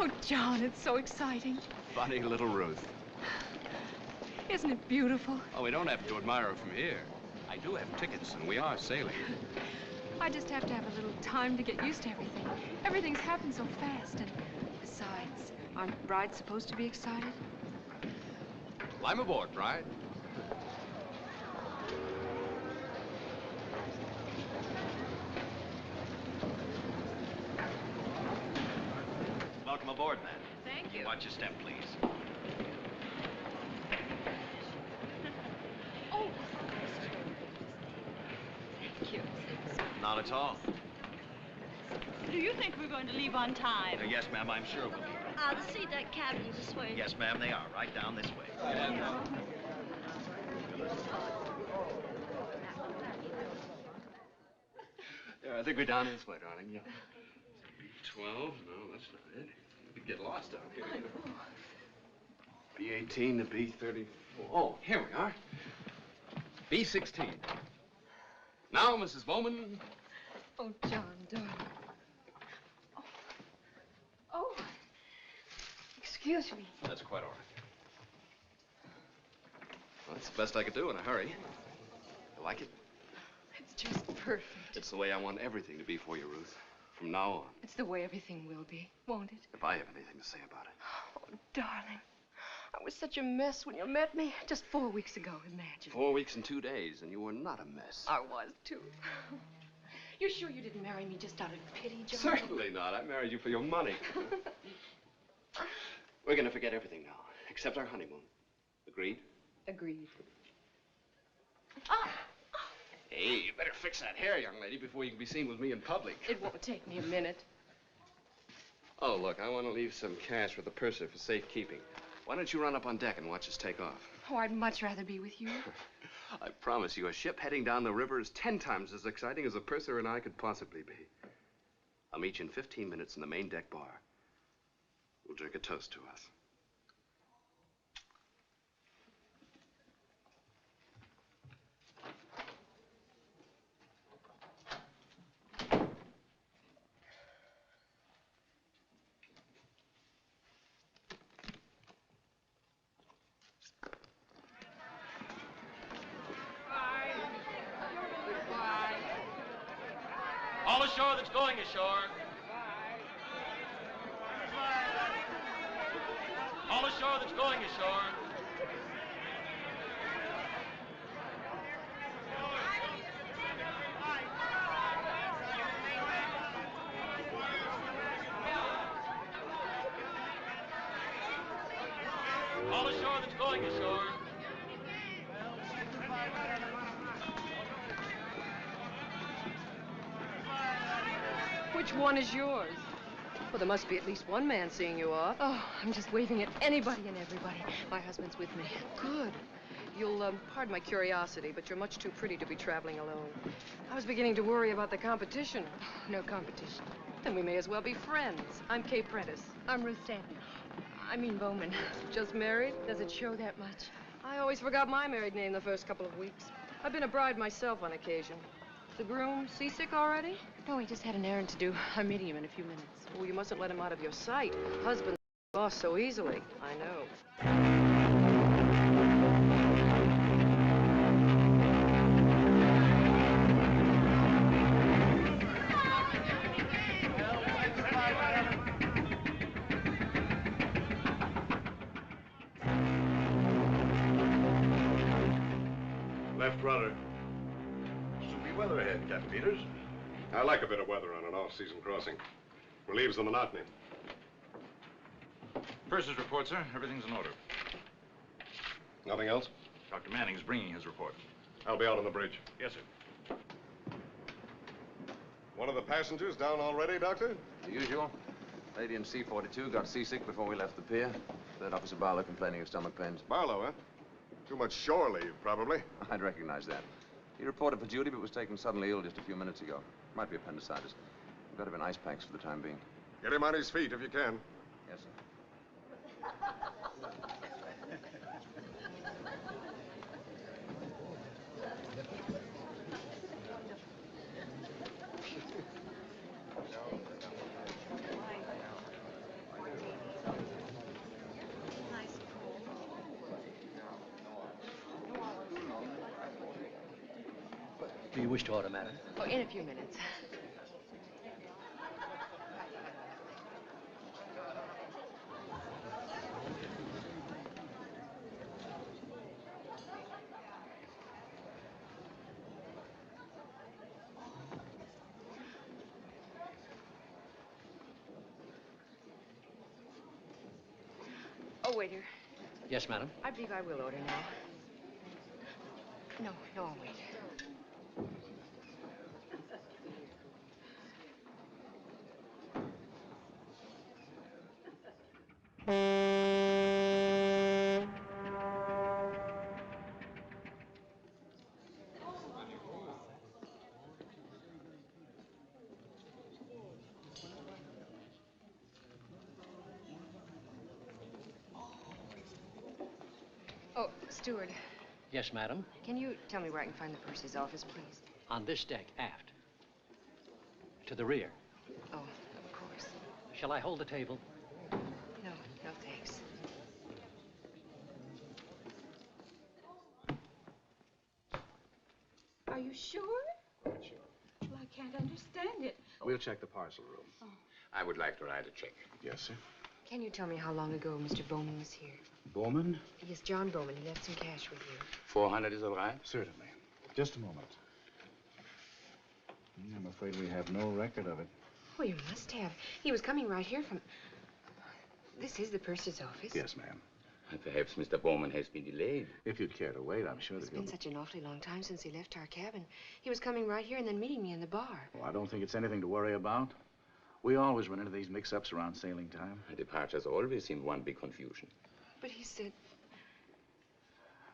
Oh, John, it's so exciting. Funny little Ruth. Isn't it beautiful? Oh, we don't have to admire her from here. I do have tickets, and we are sailing. I just have to have a little time to get used to everything. Everything's happened so fast, and besides, aren't brides supposed to be excited? Climb aboard, bride. Welcome aboard, man. Thank you. Watch your step, please. Oh, thank you. Not at all. Do you think we're going to leave on time? Yes, ma'am, I'm sure we'll be. The seat that cabin this way. Yes, ma'am, they are. Right down this way. Yeah, I think we're down this way, darling. Yeah. B12? No, that's not it. We get lost down here. B18 to B34. Oh, here we are. B16. Now, Mrs. Bowman. Oh, John, darling. Oh, excuse me. That's quite all right. Well, that's the best I could do in a hurry. You like it? It's just perfect. It's the way I want everything to be for you, Ruth. From now on. It's the way everything will be, won't it? If I have anything to say about it. Oh, darling. I was such a mess when you met me. Just 4 weeks ago, imagine. 4 weeks and 2 days, and you were not a mess. I was, too. You're sure you didn't marry me just out of pity, John? Certainly not. I married you for your money. We're going to forget everything now, except our honeymoon. Agreed? Agreed. Hey, you better fix that hair, young lady, before you can be seen with me in public. It won't take me a minute. Oh, look, I want to leave some cash with the purser for safekeeping. Why don't you run up on deck and watch us take off? Oh, I'd much rather be with you. I promise you, a ship heading down the river is 10 times as exciting as a purser and I could possibly be. I'll meet you in 15 minutes in the main deck bar. We'll drink a toast to us. All ashore that's going ashore. All ashore that's going ashore. All ashore that's going ashore. Which one is yours? Well, there must be at least one man seeing you off. Oh, I'm just waving at anybody and everybody. My husband's with me. Good. You'll pardon my curiosity, but you're much too pretty to be traveling alone. I was beginning to worry about the competition. No competition. Then we may as well be friends. I'm Kay Prentice. I'm Ruth Stanton. I mean Bowman. Just married? Does it show that much? I always forgot my married name the first couple of weeks. I've been a bride myself on occasion. The groom seasick already? No, he just had an errand to do. I'm meeting him in a few minutes. Oh, you mustn't let him out of your sight. Husbands are lost so easily. I know. Left rudder. Soupy weather ahead, Captain Peters. I like a bit of weather on an off-season crossing. Relieves the monotony. Purser's report, sir. Everything's in order. Nothing else? Dr. Manning's bringing his report. I'll be out on the bridge. Yes, sir. One of the passengers down already, Doctor? The usual. Lady in C-42 got seasick before we left the pier. Third Officer Barlow complaining of stomach pains. Barlow, huh? Too much shore leave, probably. I'd recognize that. He reported for duty, but was taken suddenly ill just a few minutes ago. Might be appendicitis. We've got him in ice packs for the time being. Get him on his feet if you can. Yes, sir. Do you wish to order, madam? Oh, in a few minutes. Oh, waiter. Yes, madam. I believe I will order now. No, I'll wait. Oh, steward, Yes, madam. can you tell me where I can find the purser's office, please? On this deck, aft. To the rear. Oh, of course. Shall I hold the table? No, thanks. Are you sure? Quite sure. Well, I can't understand it. We'll check the parcel room. I would like to write a check. Yes, sir. Can you tell me how long ago Mr. Bowman was here? Bowman? Yes, John Bowman. He left some cash with you. 400 is all right? Certainly. Just a moment. I'm afraid we have no record of it. Oh, you must have. He was coming right here from... This is the purser's office? Yes, ma'am. Perhaps Mr. Bowman has been delayed. If you'd care to wait, I'm sure It's that he'll... been such an awfully long time since he left our cabin. He was coming right here and then meeting me in the bar. Oh, I don't think it's anything to worry about. We always run into these mix-ups around sailing time. Departures always seem one big confusion. But he said...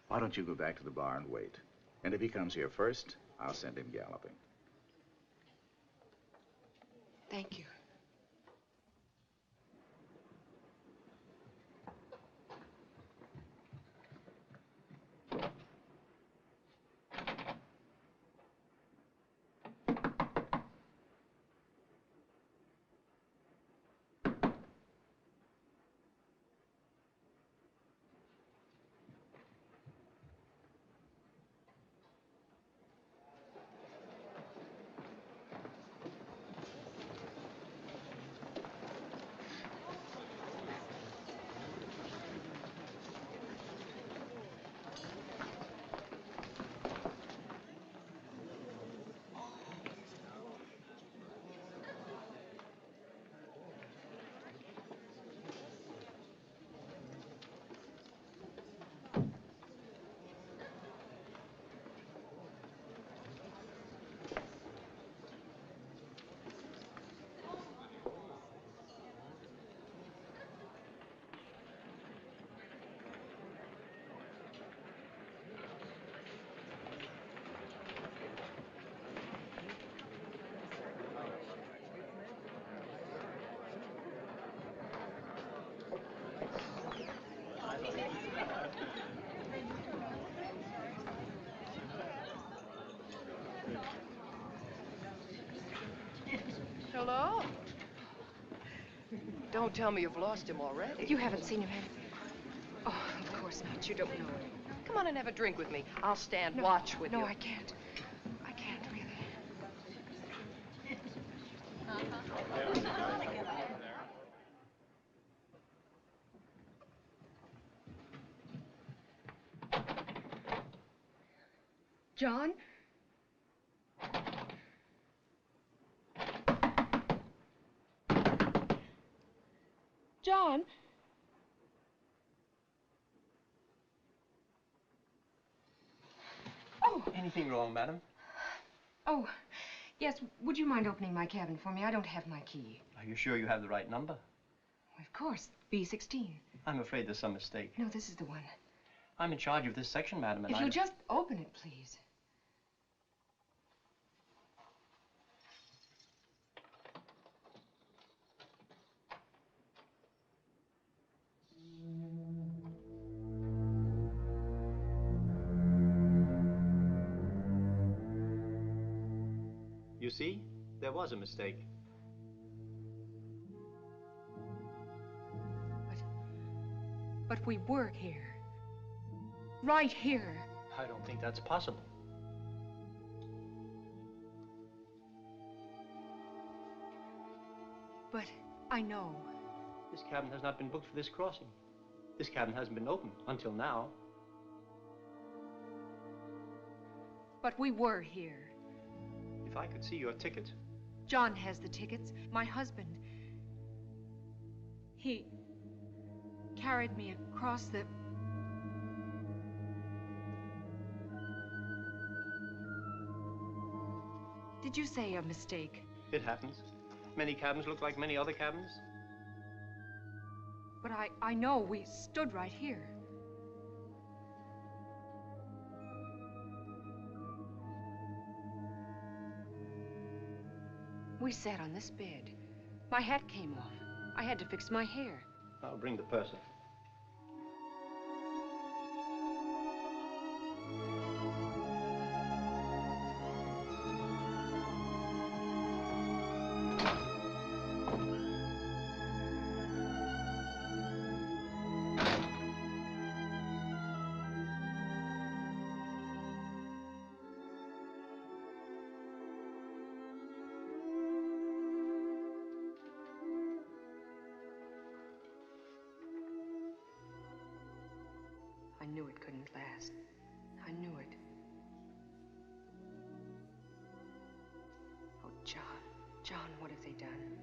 Why don't you go back to the bar and wait? And if he comes here first, I'll send him galloping. Thank you. Hello? Don't tell me you've lost him already. You haven't seen him, have you? Oh, of course not. You don't know it. Come on and have a drink with me. I'll stand watch with you. No, I can't. I can't, really. John? John? Oh! Anything wrong, madam? Oh, yes. Would you mind opening my cabin for me? I don't have my key. Are you sure you have the right number? Of course. B16. I'm afraid there's some mistake. No, this is the one. I'm in charge of this section, madam, and If you'll just open it, please. You see? There was a mistake. But we were here. Right here. I don't think that's possible. but I know. This cabin has not been booked for this crossing. This cabin hasn't been opened until now. But we were here. If I could see your ticket. John has the tickets. My husband. He carried me across the... Did you say a mistake? It happens. Many cabins look like many other cabins. But I know we stood right here. We sat on this bed. My hat came off. I had to fix my hair. I'll bring the purser. I knew it couldn't last. I knew it. Oh, John, what have they done?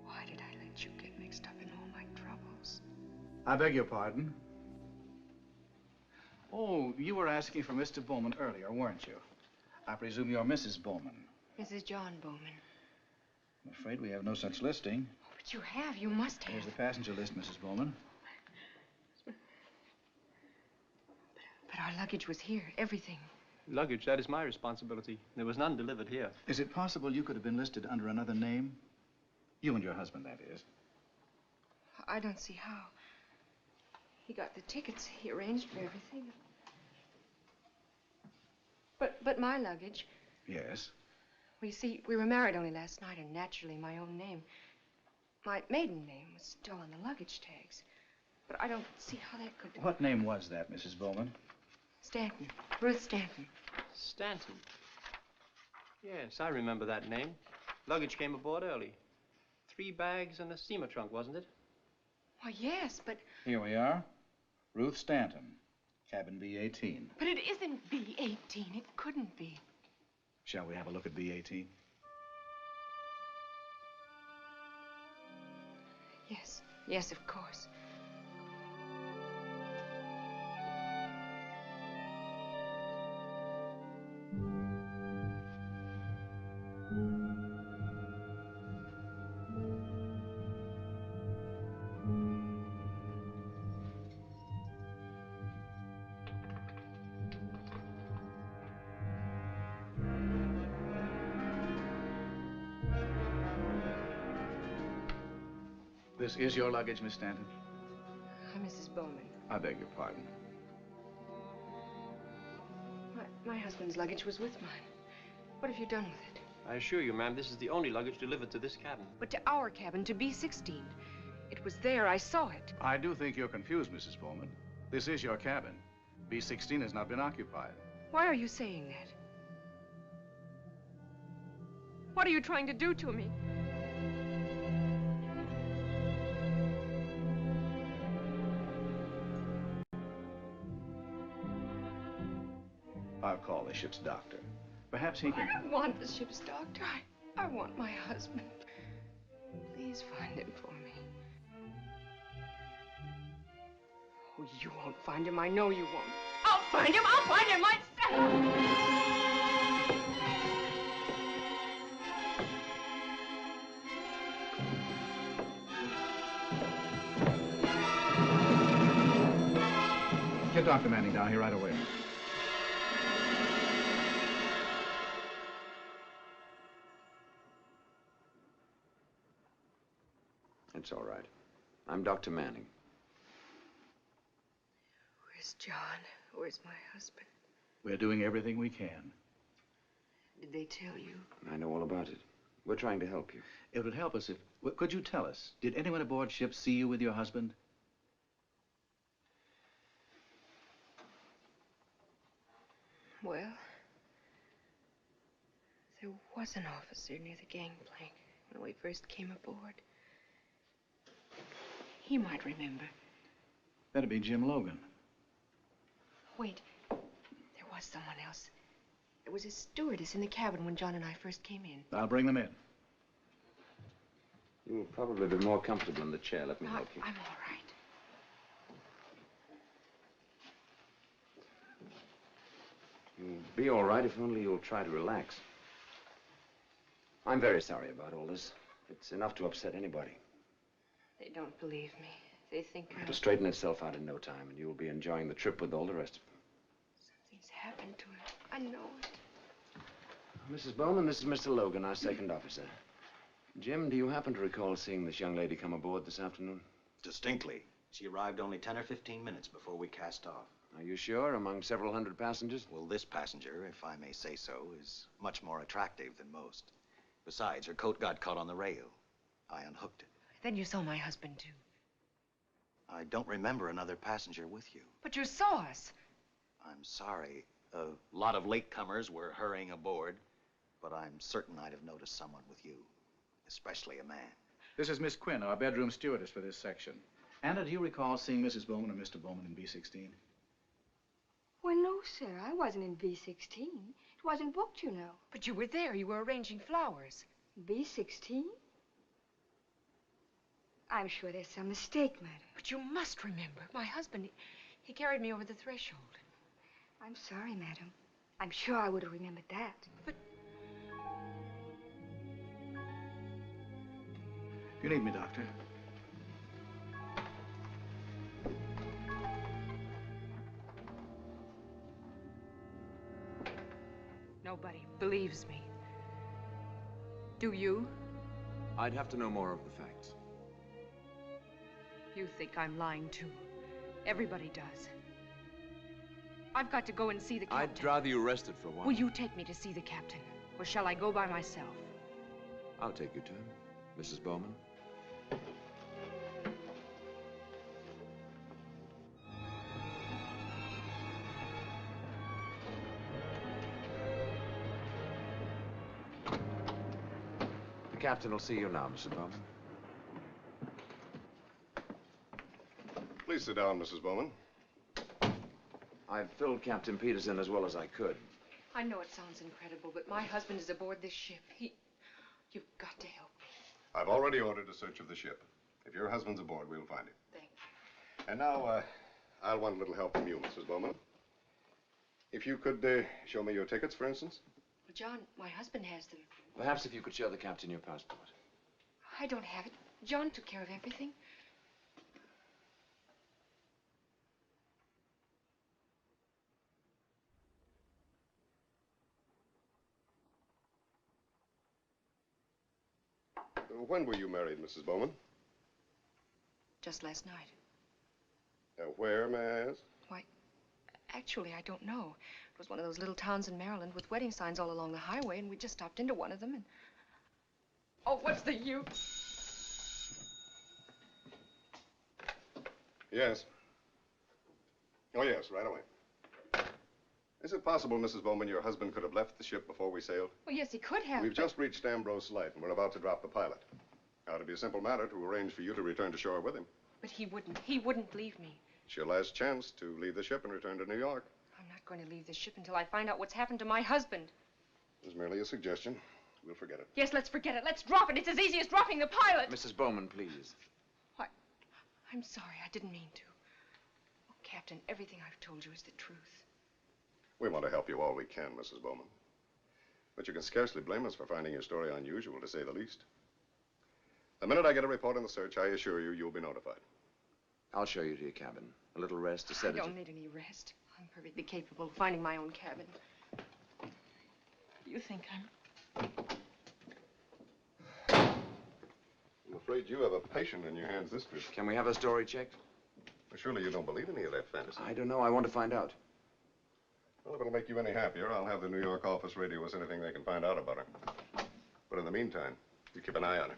Why did I let you get mixed up in all my troubles? I beg your pardon. Oh, you were asking for Mr. Bowman earlier, weren't you? I presume you're Mrs. Bowman. Mrs. John Bowman. I'm afraid we have no such listing. Oh, but you have. You must have. Here's the passenger list, Mrs. Bowman. But our luggage was here. Everything. Luggage, that is my responsibility. There was none delivered here. Is it possible you could have been listed under another name? You and your husband, that is. I don't see how. He got the tickets. He arranged for everything. But my luggage... Yes? Well, you see, we were married only last night, and naturally my own name, my maiden name, was still on the luggage tags. But I don't see how that could... What name was that, Mrs. Bowman? Stanton. Ruth Stanton. Stanton? Yes, I remember that name. Luggage came aboard early. 3 bags and a steamer trunk, wasn't it? Why, yes, but... Here we are. Ruth Stanton, cabin B-18. But it isn't B-18. It couldn't be. Shall we have a look at B-18? Yes. Yes, of course. This is your luggage, Miss Stanton? I'm Mrs. Bowman. I beg your pardon. My husband's luggage was with mine. What have you done with it? I assure you, ma'am, this is the only luggage delivered to this cabin. But to our cabin, to B-16. It was there. I saw it. I do think you're confused, Mrs. Bowman. This is your cabin. B-16 has not been occupied. Why are you saying that? What are you trying to do to me? I'll call the ship's doctor. Perhaps he can... I don't want the ship's doctor. I want my husband. Please find him for me. Oh, you won't find him. I know you won't. I'll find him. I'll find him myself. Get Dr. Manning down here right away. It's all right. I'm Dr. Manning. Where's John? Where's my husband? We're doing everything we can. Did they tell you? I know all about it. We're trying to help you. It would help us if... Could you tell us, did anyone aboard ship see you with your husband? Well, there was an officer near the gangplank when we first came aboard. He might remember. That'd be Jim Logan. Wait. There was someone else. There was a stewardess in the cabin when John and I first came in. I'll bring them in. You'll probably be more comfortable in the chair. Let me help you. I'm all right. You'll be all right if only you'll try to relax. I'm very sorry about all this. It's enough to upset anybody. They don't believe me. They think It'll straighten itself out in no time, and you'll be enjoying the trip with all the rest of them. something's happened to him. I know it. Mrs. Bowman, this is Mr. Logan, our second officer. Jim, do you happen to recall seeing this young lady come aboard this afternoon? Distinctly. She arrived only 10 or 15 minutes before we cast off. Are you sure? Among several hundred passengers? Well, this passenger, if I may say so, is much more attractive than most. Besides, her coat got caught on the rail. I unhooked it. Then you saw my husband, too. I don't remember another passenger with you. But you saw us. I'm sorry. A lot of latecomers were hurrying aboard, but I'm certain I'd have noticed someone with you, especially a man. This is Miss Quinn, our bedroom stewardess for this section. Anna, do you recall seeing Mrs. Bowman or Mr. Bowman in B-16? Why, no, sir. I wasn't in B-16. It wasn't booked, you know. But you were there. You were arranging flowers. B-16? I'm sure there's some mistake, madam. But you must remember. My husband, he carried me over the threshold. I'm sorry, madam. I'm sure I would have remembered that. But... You need me, Doctor. Nobody believes me. Do you? I'd have to know more of the facts. You think I'm lying, too. Everybody does. I've got to go and see the captain. I'd rather you rested for a while. Will you take me to see the captain? Or shall I go by myself? I'll take you to him, Mrs. Bowman. The captain will see you now, Mrs. Bowman. Please sit down, Mrs. Bowman. I've filled Captain Peters in as well as I could. I know it sounds incredible, but my husband is aboard this ship. You've got to help me. I've already ordered a search of the ship. If your husband's aboard, we'll find him. Thank you. And now, I'll want a little help from you, Mrs. Bowman. If you could show me your tickets, for instance. Well, John, my husband has them. Perhaps if you could show the captain your passport. I don't have it. John took care of everything. When were you married, Mrs. Bowman? Just last night. Where, may I ask? Why, actually, I don't know. It was one of those little towns in Maryland with wedding signs all along the highway, and we just stopped into one of them, and... Oh, what's the use? Yes. Oh, yes, right away. Is it possible, Mrs. Bowman, your husband could have left the ship before we sailed? Well, yes, he could have. We've just reached Ambrose Light, and we're about to drop the pilot. Now, it'd be a simple matter to arrange for you to return to shore with him. But he wouldn't. He wouldn't leave me. It's your last chance to leave the ship and return to New York. I'm not going to leave the ship until I find out what's happened to my husband. It's merely a suggestion. We'll forget it. Yes, let's forget it. Let's drop it. It's as easy as dropping the pilot. Mrs. Bowman, please. Why, I'm sorry. I didn't mean to. Oh, Captain, everything I've told you is the truth. We want to help you all we can, Mrs. Bowman. But you can scarcely blame us for finding your story unusual, to say the least. The minute I get a report on the search, I assure you, you'll be notified. I'll show you to your cabin. A little rest to set it. I don't need any rest. I'm perfectly capable of finding my own cabin. You think I'm... I'm afraid you have a patient in your hands this trip. Can we have a story checked? Well, surely you don't believe any of that fantasy. I don't know. I want to find out. Well, if it'll make you any happier, I'll have the New York office radio us anything they can find out about her. But in the meantime, you keep an eye on her.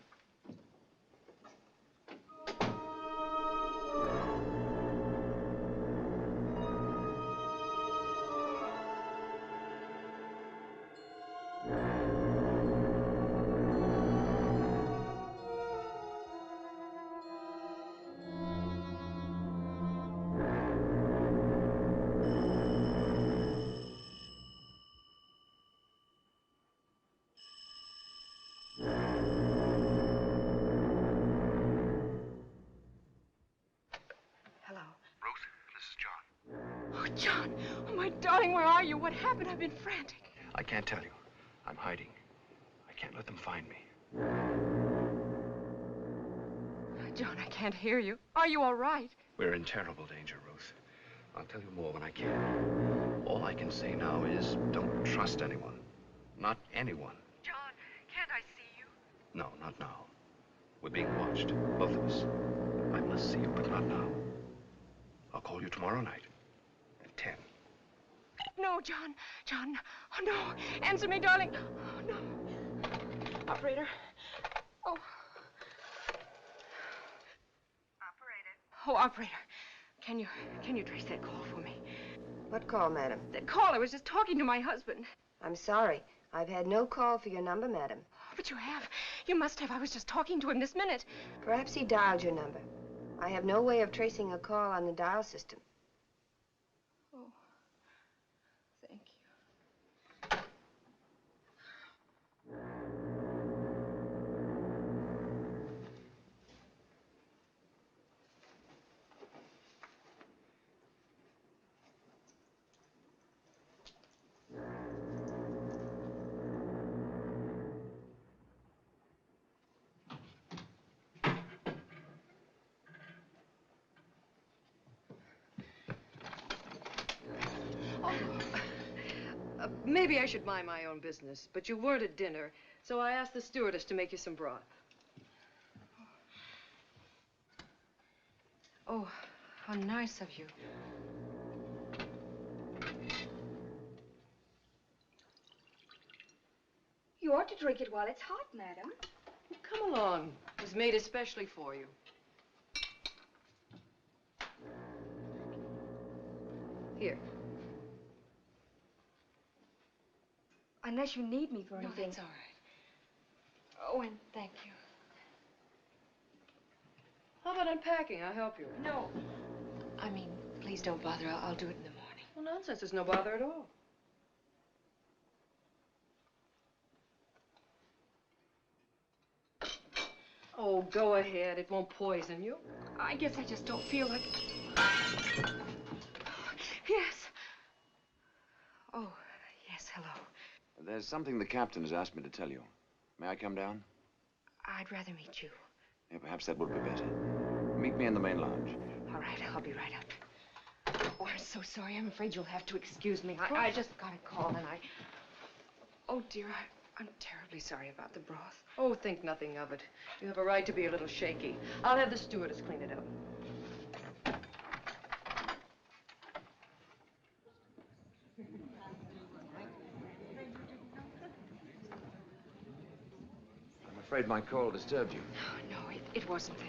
John, oh, my darling, where are you? What happened? I've been frantic. I can't tell you. I'm hiding. I can't let them find me. John, I can't hear you. Are you all right? We're in terrible danger, Ruth. I'll tell you more when I can. All I can say now is don't trust anyone. Not anyone. John, can't I see you? No, not now. We're being watched, both of us. I must see you, but not now. I'll call you tomorrow night at 10. No, John. John. Oh, no. Answer me, darling. Oh, no. Operator. Oh. Operator. Oh, operator. Can you trace that call for me? What call, madam? That call. I was just talking to my husband. I'm sorry. I've had no call for your number, madam. But you have. You must have. I was just talking to him this minute. Perhaps he dialed your number. I have no way of tracing a call on the dial system. Oh. Thank you. Maybe I should mind my own business, but you weren't at dinner, so I asked the stewardess to make you some broth. Oh, how nice of you. You ought to drink it while it's hot, madam. Come along. It was made especially for you. Here. Unless you need me for anything. No, that's all right. Oh, and thank you. How about unpacking? I'll help you. No. I mean, please don't bother. I'll do it in the morning. Well, nonsense. There's no bother at all. Oh, go ahead. It won't poison you. I guess I just don't feel like... Yes. Oh, yes, hello. There's something the captain has asked me to tell you. May I come down? I'd rather meet you. Yeah, perhaps that would be better. Meet me in the main lounge. All right, I'll be right up. Oh, I'm so sorry. I'm afraid you'll have to excuse me. I just got a call and I... Oh, dear, I'm terribly sorry about the broth. Oh, think nothing of it. You have a right to be a little shaky. I'll have the stewardess clean it up. I'm afraid my call disturbed you. No, it wasn't that.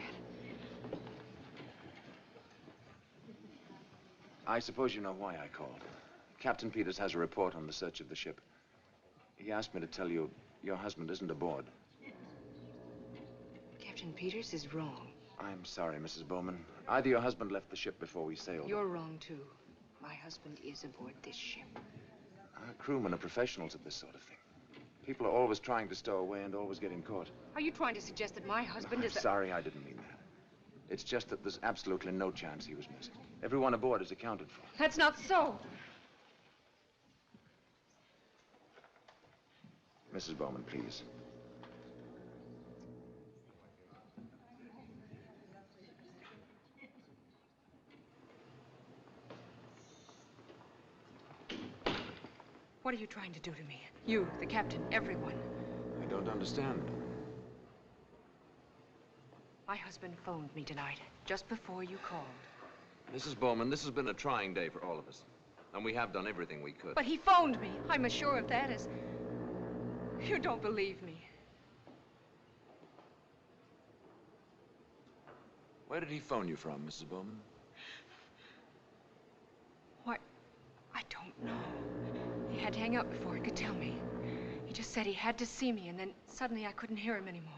I suppose you know why I called. Captain Peters has a report on the search of the ship. He asked me to tell you your husband isn't aboard. Captain Peters is wrong. I'm sorry, Mrs. Bowman. Either your husband left the ship before we sailed. You're wrong, too. My husband is aboard this ship. Our crewmen are professionals at this sort of thing. People are always trying to stow away and always getting caught. Are you trying to suggest that my husband I'm is a... sorry, I didn't mean that. It's just that there's absolutely no chance he was missing. Everyone aboard is accounted for. That's not so. Mrs. Bowman, please. What are you trying to do to me? You, the captain, everyone. I don't understand. My husband phoned me tonight, just before you called. Mrs. Bowman, this has been a trying day for all of us. And we have done everything we could. But he phoned me. I'm as sure of that as... You don't believe me. Where did he phone you from, Mrs. Bowman? Why, I don't know. He had to hang up before he could tell me. He just said he had to see me, and then suddenly I couldn't hear him anymore.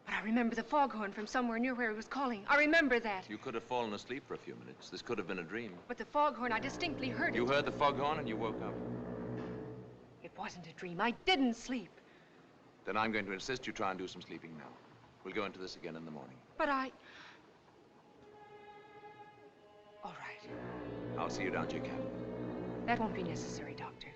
But I remember the foghorn from somewhere near where he was calling. I remember that. You could have fallen asleep for a few minutes. This could have been a dream. But the foghorn, I distinctly heard it. You heard the foghorn and you woke up. It wasn't a dream. I didn't sleep. Then I'm going to insist you try and do some sleeping now. We'll go into this again in the morning. But I... All right. I'll see you down to your cabin. That won't be necessary, Doctor.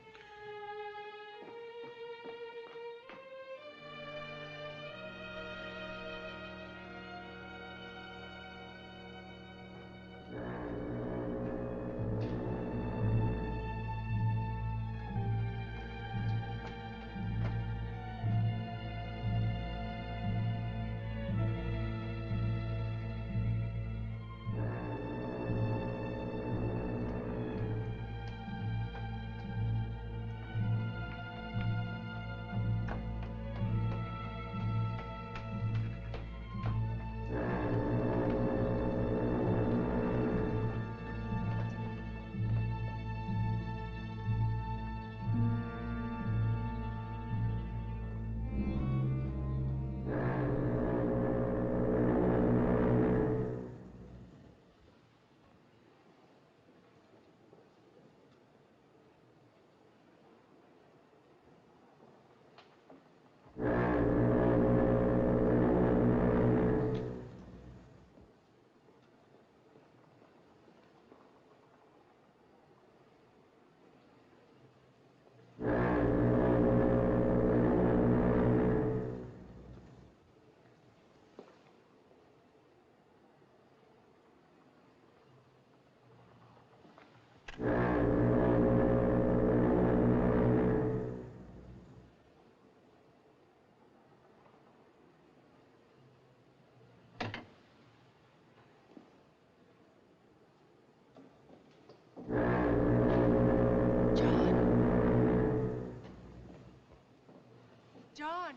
John!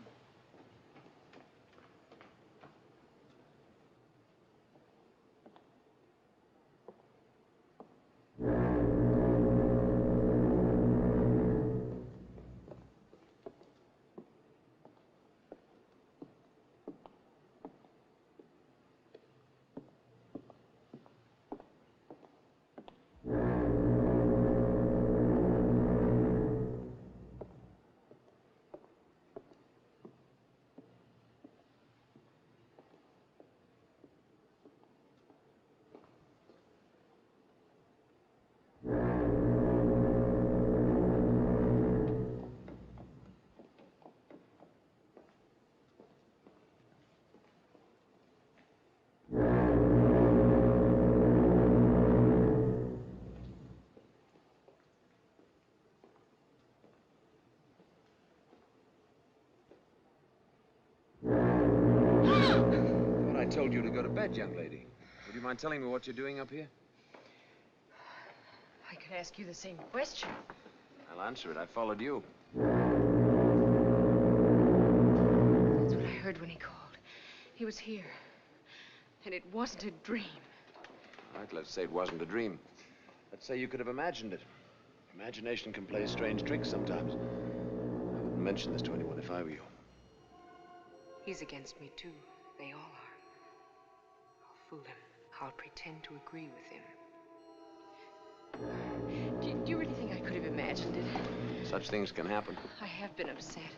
I told you to go to bed, young lady. Would you mind telling me what you're doing up here? I could ask you the same question. I'll answer it. I followed you. That's what I heard when he called. He was here. And it wasn't a dream. All right, let's say it wasn't a dream. Let's say you could have imagined it. Imagination can play strange tricks sometimes. I wouldn't mention this to anyone if I were you. He's against me, too. They all are. I'll fool him. I'll pretend to agree with him. Do you really think I could have imagined it? Such things can happen. I have been upset.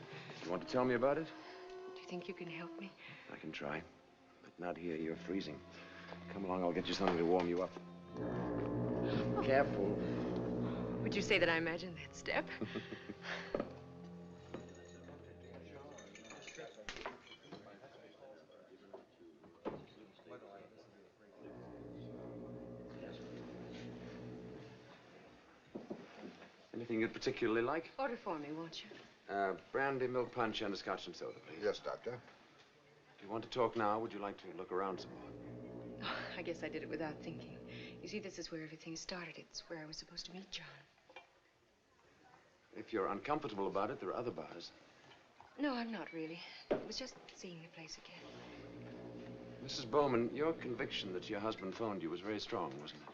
You want to tell me about it? Do you think you can help me? I can try. But not here. You're freezing. Come along, I'll get you something to warm you up. Careful. Would you say that I imagined that step? Anything you'd particularly like? Order for me, won't you? Brandy, milk punch, and a scotch and soda, please. Yes, Doctor. Do you want to talk now? Would you like to look around some more? Oh, I guess I did it without thinking. You see, this is where everything started. It's where I was supposed to meet John. If you're uncomfortable about it, there are other bars. No, I'm not really. It was just seeing the place again. Mrs. Bowman, your conviction that your husband phoned you was very strong, wasn't it?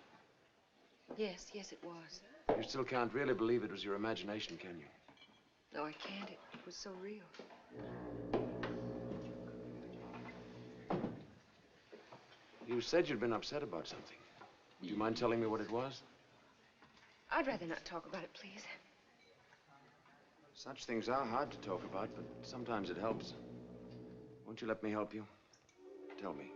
Yes, it was. You still can't really believe it was your imagination, can you? No, I can't. It was so real. You said you'd been upset about something. Do you mind telling me what it was? I'd rather not talk about it, please. Such things are hard to talk about, but sometimes it helps. Won't you let me help you? Tell me.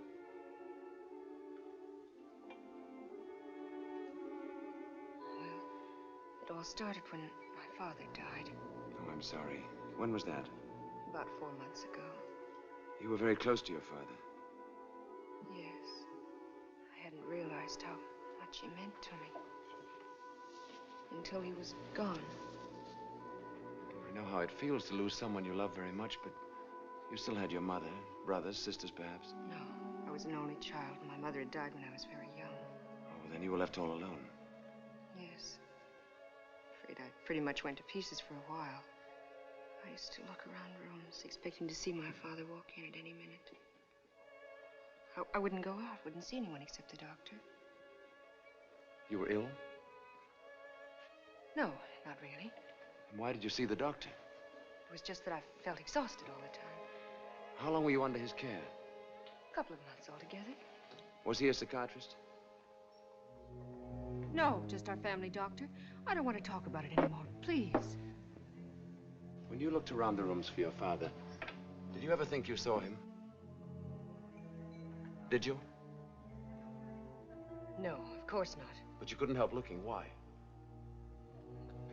It all started when my father died, Oh, I'm sorry. When was that? about 4 months ago. You were very close to your father. Yes. I hadn't realized how much he meant to me. Until he was gone. I know how it feels to lose someone you love very much, but you still had your mother, brothers, sisters, perhaps. No, I was an only child. My mother had died when I was very young. Oh, then you were left all alone. Yes. Afraid I pretty much went to pieces for a while. I used to look around rooms, expecting to see my father walk in at any minute. I wouldn't go out, wouldn't see anyone except the doctor. You were ill? No, not really. And why did you see the doctor? It was just that I felt exhausted all the time. How long were you under his care? A couple of months altogether. Was he a psychiatrist? No, just our family doctor. I don't want to talk about it anymore, please. When you looked around the rooms for your father, did you ever think you saw him? Did you? No, of course not. But you couldn't help looking. Why?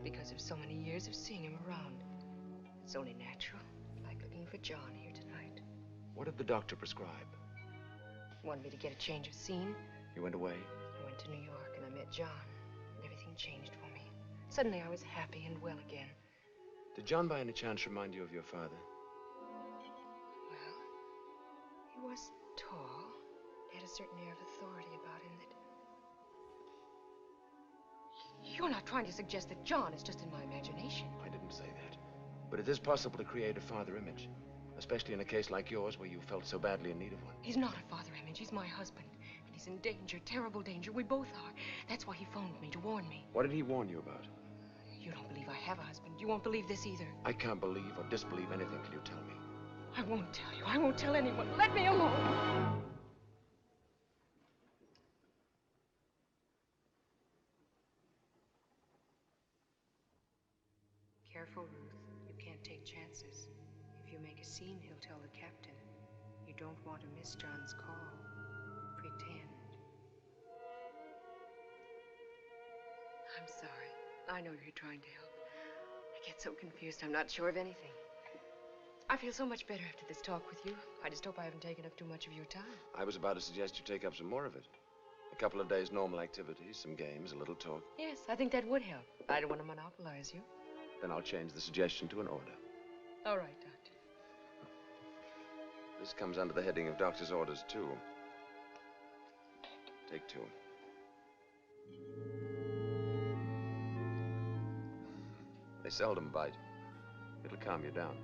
Because of so many years of seeing him around. It's only natural, like looking for John here tonight. What did the doctor prescribe? Wanted me to get a change of scene. You went away? I went to New York and I met John. And everything changed for me. Suddenly I was happy and well again. Did John by any chance remind you of your father? Well, he was tall. He had a certain air of authority about him that... You're not trying to suggest that John is just in my imagination. I didn't say that. But it is possible to create a father image, especially in a case like yours where you felt so badly in need of one. He's not a father image. He's my husband. And he's in danger, terrible danger. We both are. That's why he phoned me, to warn me. What did he warn you about? You don't believe I have a husband. You won't believe this either. I can't believe or disbelieve anything till you tell me. I won't tell you. I won't tell anyone. Let me alone. Careful, Ruth. You can't take chances. If you make a scene, he'll tell the captain. You don't want to miss John's call. Pretend. I'm sorry. I know you're trying to help. I get so confused, I'm not sure of anything. I feel so much better after this talk with you. I just hope I haven't taken up too much of your time. I was about to suggest you take up some more of it. A couple of days' normal activities, some games, a little talk. Yes, I think that would help. I don't want to monopolize you. Then I'll change the suggestion to an order. All right, Doctor. This comes under the heading of doctor's orders, too. Take two. They seldom bite. It'll calm you down.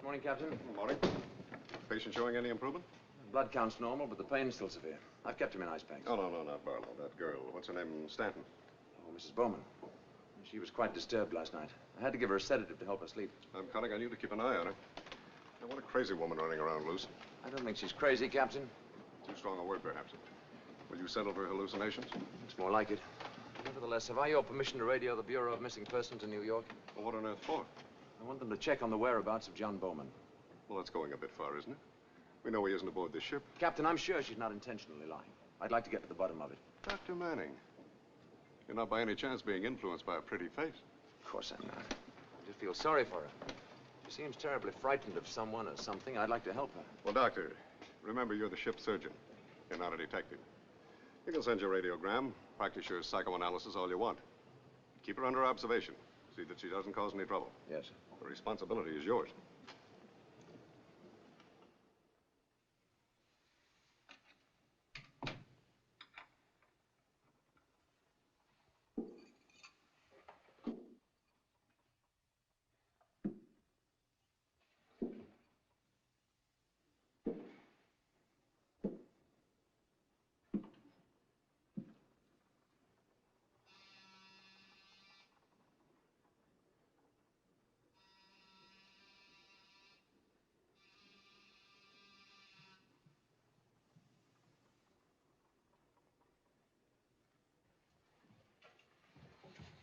Morning, Captain. Good morning. Patient showing any improvement? Blood count's normal, but the pain's still severe. I've kept him in ice packs. Oh, no, not Barlow. That girl. What's her name? Stanton. Oh, Mrs. Bowman. She was quite disturbed last night. I had to give her a sedative to help her sleep. I'm counting on you to keep an eye on her. Now, what a crazy woman running around loose. I don't think she's crazy, Captain. Too strong a word, perhaps. Will you settle for hallucinations? It's more like it. Nevertheless, have I your permission to radio the Bureau of Missing Persons in New York? Well, what on earth for? I want them to check on the whereabouts of John Bowman. Well, that's going a bit far, isn't it? We know he isn't aboard this ship. Captain, I'm sure she's not intentionally lying. I'd like to get to the bottom of it. Dr. Manning, you're not by any chance being influenced by a pretty face? Of course I'm not. I just feel sorry for her. She seems terribly frightened of someone or something. I'd like to help her. Well, Doctor, remember you're the ship's surgeon. You're not a detective. You can send your radiogram, practice your psychoanalysis all you want. Keep her under observation. See that she doesn't cause any trouble. Yes, sir. The responsibility is yours.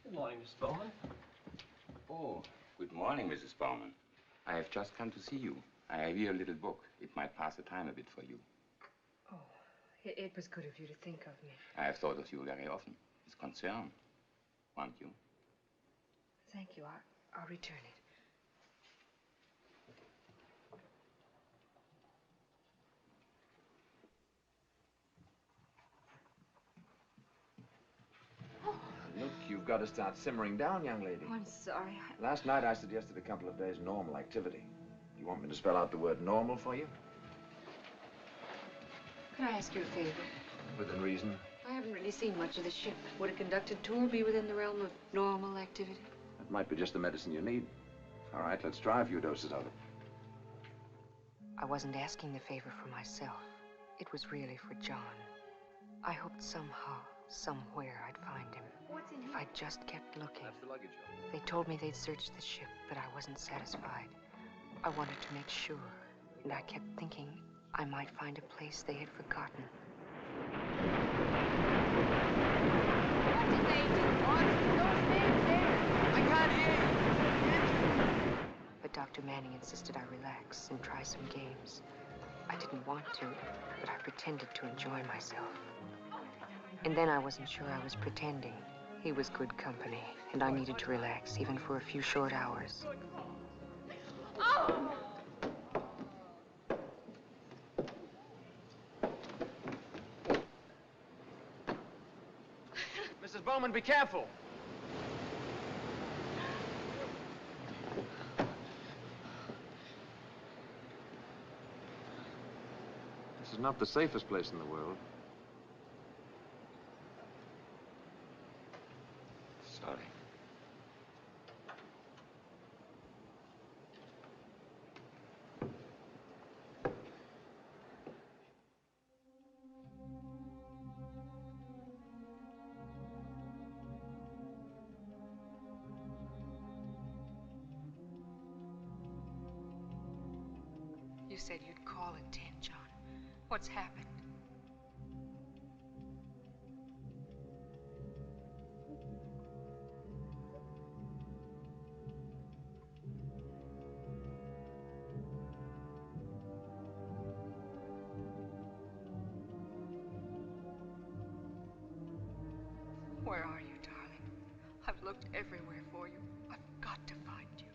Good morning, Mrs. Bowman. Oh, good morning, Mrs. Bowman. I have just come to see you. I have here a little book. It might pass the time a bit for you. Oh, it was good of you to think of me. I have thought of you very often. With concern. Won't you? Thank you. I'll return it. Look, you've got to start simmering down, young lady. Oh, I'm sorry. Last night I suggested a couple of days normal activity. You want me to spell out the word normal for you? Could I ask you a favor? Within reason. I haven't really seen much of the ship. Would a conducted tour be within the realm of normal activity? That might be just the medicine you need. All right, let's try a few doses of it. I wasn't asking the favor for myself. It was really for John. I hoped somehow, somewhere, I'd find him. What's in If here? I just kept looking. That's the luggage. They told me they'd searched the ship, but I wasn't satisfied. I wanted to make sure, and I kept thinking I might find a place they had forgotten. What did they do? Don't stand there. I can't hear you. But Dr. Manning insisted I relax and try some games. I didn't want to, but I pretended to enjoy myself. And then I wasn't sure I was pretending. He was good company, and I needed to relax, even for a few short hours. Oh! Mrs. Bowman, be careful. This is not the safest place in the world. Sorry. You said you'd call at 10, John. What's happened? Where are you, darling? I've looked everywhere for you. I've got to find you.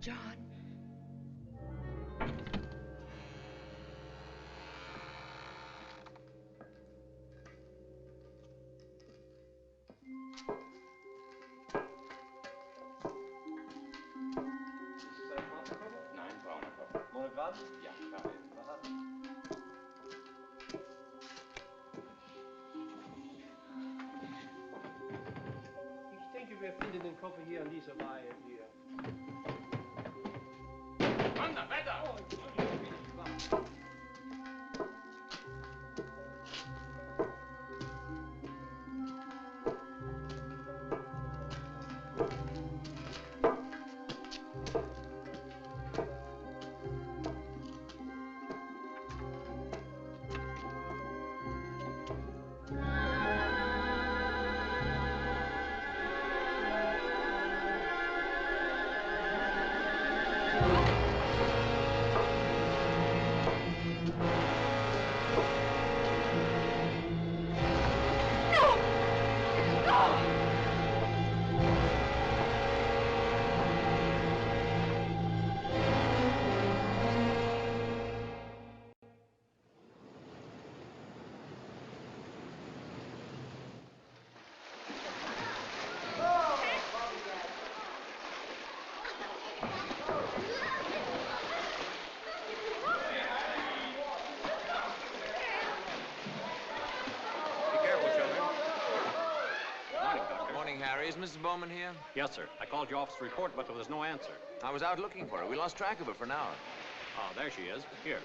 John. Nein, brauner Kopf. Monogramm? Ja, klar. Ich denke, wir finden den Koffer hier an dieser Reihe hier. Wander, weiter! Oh, Entschuldigung, bin ich gewarnt. Harry, is Mrs. Bowman here? Yes, sir. I called your office report, but there was no answer. I was out looking for her. We lost track of her for an hour. Oh, there she is. Here.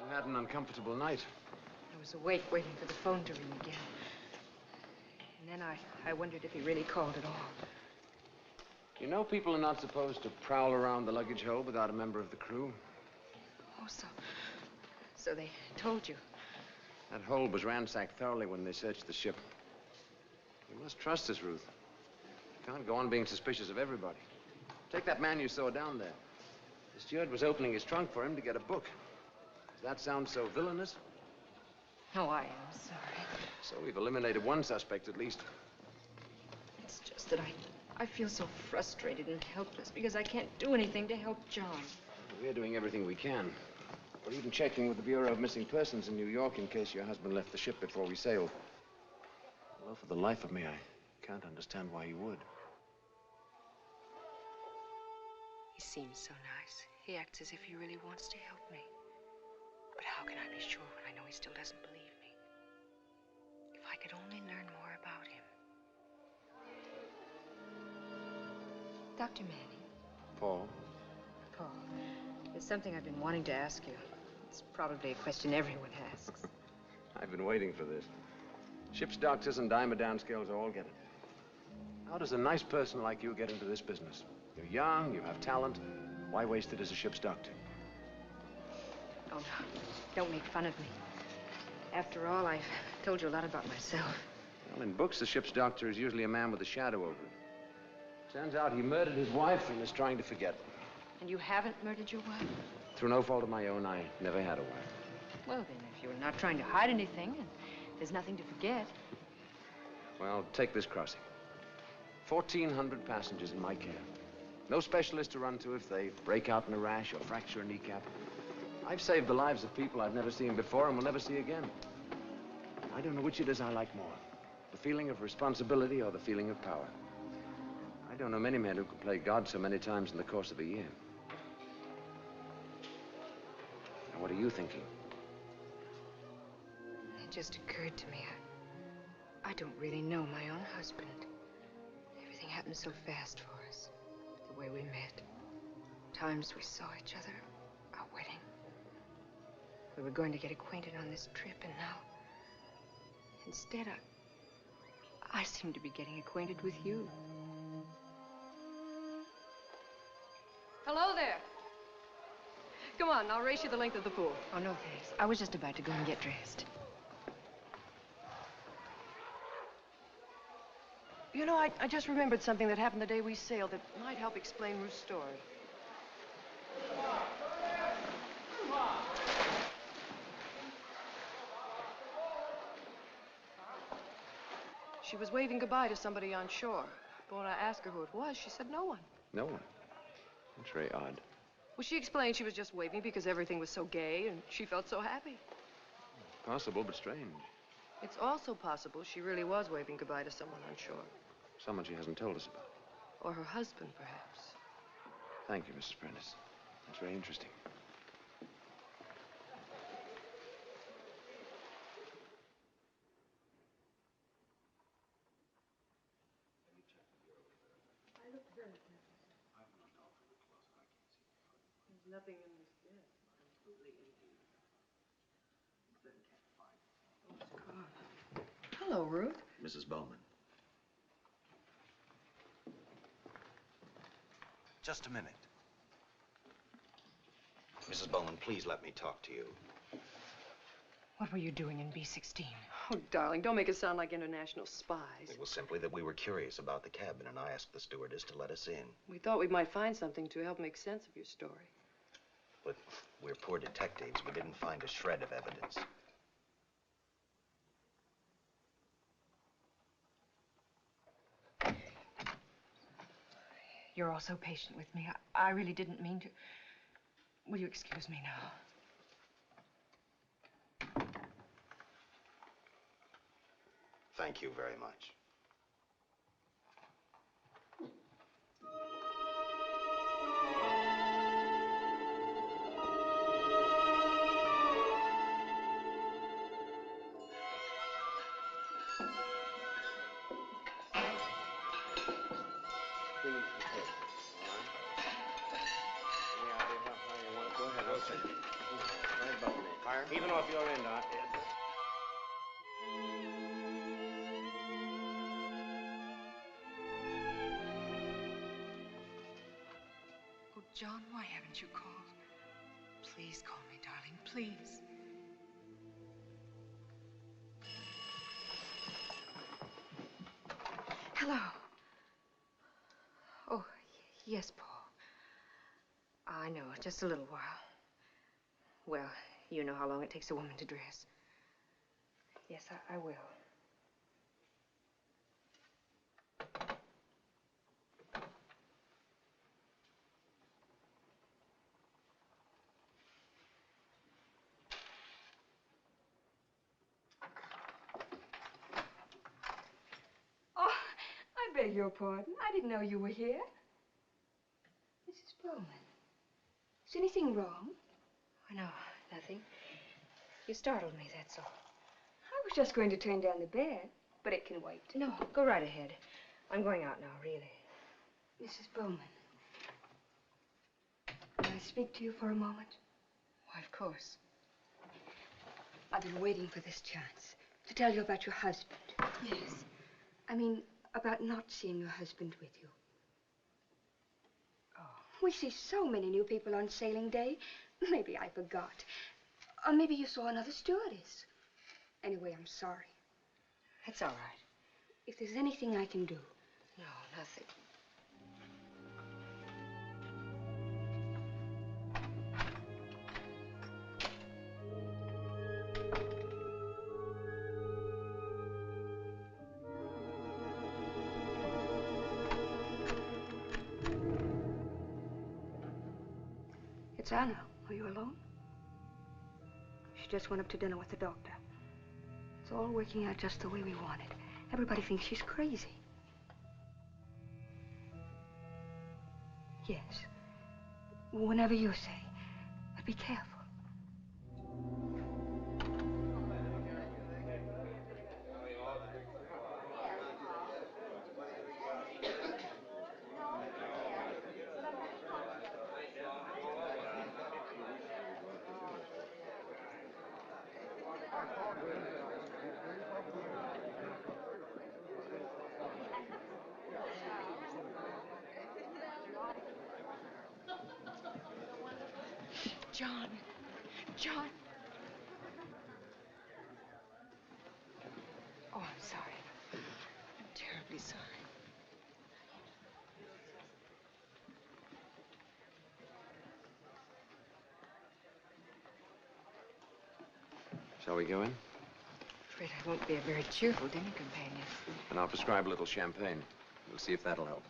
Had an uncomfortable night. I was awake waiting for the phone to ring again. And then I wondered if he really called at all. You know people are not supposed to prowl around the luggage hold without a member of the crew. Oh, so they told you. That hold was ransacked thoroughly when they searched the ship. You must trust us, Ruth. You can't go on being suspicious of everybody. Take that man you saw down there. The steward was opening his trunk for him to get a book. Does that sound so villainous? Oh, I am sorry. So we've eliminated one suspect at least. It's just that I feel so frustrated and helpless because I can't do anything to help John. We're doing everything we can. We're even checking with the Bureau of Missing Persons in New York in case your husband left the ship before we sailed. Although for the life of me, I can't understand why he would. He seems so nice. He acts as if he really wants to help me. But how can I be sure when I know he still doesn't believe me? If I could only learn more about him. Dr. Manning. Paul? Paul, there's something I've been wanting to ask you. It's probably a question everyone asks. I've been waiting for this. Ship's doctors and dimer downscales all get it. How does a nice person like you get into this business? You're young, you have talent. Why waste it as a ship's doctor? Oh, no. Don't make fun of me. After all, I've told you a lot about myself. Well, in books, the ship's doctor is usually a man with a shadow over it. Turns out he murdered his wife and is trying to forget. And you haven't murdered your wife? Through no fault of my own, I never had a wife. Well, then, if you're not trying to hide anything and there's nothing to forget. Well, take this crossing. 1,400 passengers in my care. No specialist to run to if they break out in a rash or fracture a kneecap. I've saved the lives of people I've never seen before and will never see again. I don't know which it is I like more. The feeling of responsibility or the feeling of power. I don't know many men who can play God so many times in the course of a year. Now, what are you thinking? It just occurred to me. I don't really know my own husband. Everything happened so fast for us. The way we met. Times we saw each other. Our wedding. We were going to get acquainted on this trip, and now... Instead, I seem to be getting acquainted with you. Hello there. Come on, I'll race you the length of the pool. Oh, no, thanks. I was just about to go and get dressed. You know, I just remembered something that happened the day we sailed that might help explain Ruth's story. She was waving goodbye to somebody on shore. But when I asked her who it was, she said no one. No one. That's very odd. Well, she explained she was just waving because everything was so gay and she felt so happy. Possible, but strange. It's also possible she really was waving goodbye to someone on shore. Someone she hasn't told us about. Or her husband, perhaps. Thank you, Mrs. Prentice. That's very interesting. There's nothing in this bed. Completely empty. Hello, Ruth. Mrs. Bowman. Just a minute. Mrs. Bowman, please let me talk to you. What were you doing in B-16? Oh, darling, don't make it sound like international spies. It was simply that we were curious about the cabin, and I asked the stewardess to let us in. We thought we might find something to help make sense of your story. But we're poor detectives. We didn't find a shred of evidence. You're all so patient with me. I really didn't mean to. Will you excuse me now? Thank you very much. Even off your end, Art. Oh, John, why haven't you called? Please call me, darling, please. Hello. Oh, yes, Paul. I know, just a little while. Well, you know how long it takes a woman to dress. Yes, I will. Oh, I beg your pardon. I didn't know you were here. Mrs. Bowman, is anything wrong? Oh, no, nothing. You startled me, that's all. I was just going to turn down the bed, but it can wait. No, go right ahead. I'm going out now, really. Mrs. Bowman, may I speak to you for a moment? Why, of course. I've been waiting for this chance to tell you about your husband. Yes. I mean, about not seeing your husband with you. Oh. We see so many new people on sailing day. Maybe I forgot. Or maybe you saw another stewardess. Anyway, I'm sorry. That's all right. If there's anything I can do. No, nothing. It's Anna. Are you alone? She just went up to dinner with the doctor. It's all working out just the way we wanted. Everybody thinks she's crazy. Yes. Whenever you say. But be careful. John. John. Oh, I'm sorry. I'm terribly sorry. Shall we go in? I'm afraid I won't be a very cheerful dinner companion. And I'll prescribe a little champagne. We'll see if that'll help.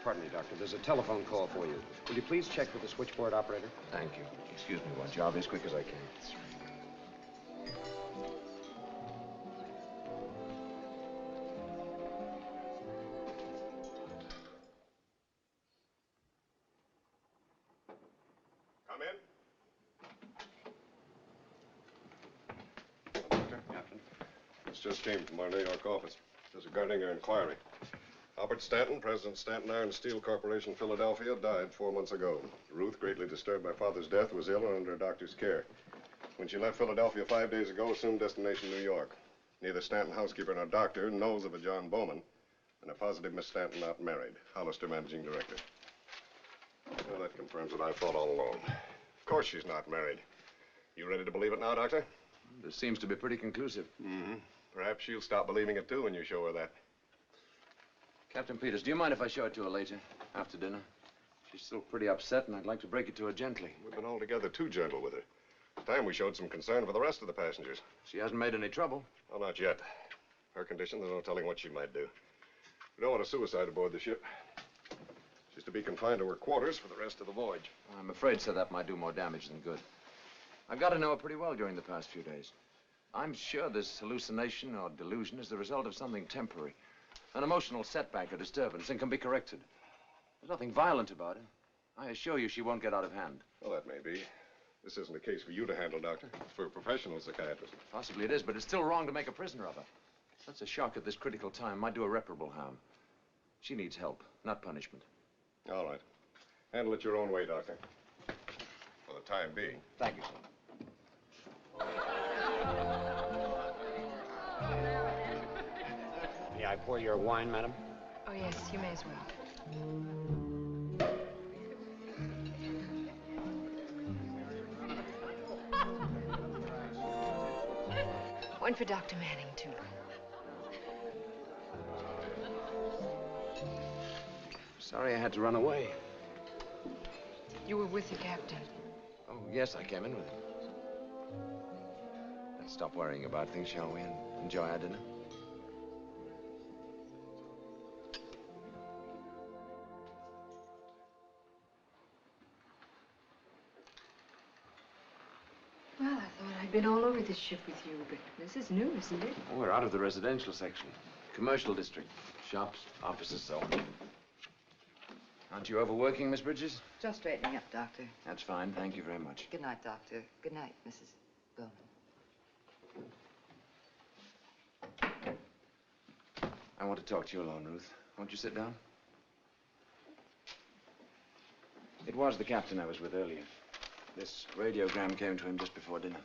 Pardon me, Doctor. There's a telephone call for you. Will you please check with the switchboard operator? Thank you. Excuse me, one job as quick as I can. Come in. Captain. This just came from our New York office. There's regarding your inquiry. Albert Stanton, President Stanton Iron and Steel Corporation, Philadelphia, died 4 months ago. Ruth, greatly disturbed by Father's death, was ill and under a doctor's care. When she left Philadelphia 5 days ago, assumed destination New York. Neither Stanton housekeeper nor doctor knows of a John Bowman, and a positive Miss Stanton not married. Hollister, Managing Director. Well, that confirms what I thought all along. Of course she's not married. You ready to believe it now, Doctor? This seems to be pretty conclusive. Mm-hmm. Perhaps she'll stop believing it, too, when you show her that. Captain Peters, do you mind if I show it to her later, after dinner? She's still pretty upset, and I'd like to break it to her gently. We've been altogether too gentle with her. It's time we showed some concern for the rest of the passengers. She hasn't made any trouble. Well, not yet. Her condition, there's no telling what she might do. We don't want a suicide aboard the ship. She's to be confined to her quarters for the rest of the voyage. I'm afraid, sir, that might do more damage than good. I've got to know her pretty well during the past few days. I'm sure this hallucination or delusion is the result of something temporary. An emotional setback or disturbance, and can be corrected. There's nothing violent about it. I assure you she won't get out of hand. Well, that may be. This isn't a case for you to handle, Doctor. It's for a professional psychiatrist. Possibly it is, but it's still wrong to make a prisoner of her. Such a shock at this critical time might do irreparable harm. She needs help, not punishment. All right. Handle it your own way, Doctor. For the time being. Thank you, sir. May I pour your wine, madam? Oh, yes, you may as well. One for Dr. Manning, too. Sorry I had to run away. You were with the captain. Oh, yes, I came in with him. Let's stop worrying about things, shall we, and enjoy our dinner? Well, I thought I'd been all over this ship with you, but this is new, isn't it? Oh, we're out of the residential section. Commercial district. Shops, offices, so on. Aren't you overworking, Miss Bridges? Just straightening up, Doctor. That's fine. Thank you very much. Good night, Doctor. Good night, Mrs. Bowman. I want to talk to you alone, Ruth. Won't you sit down? It was the captain I was with earlier. This radiogram came to him just before dinner.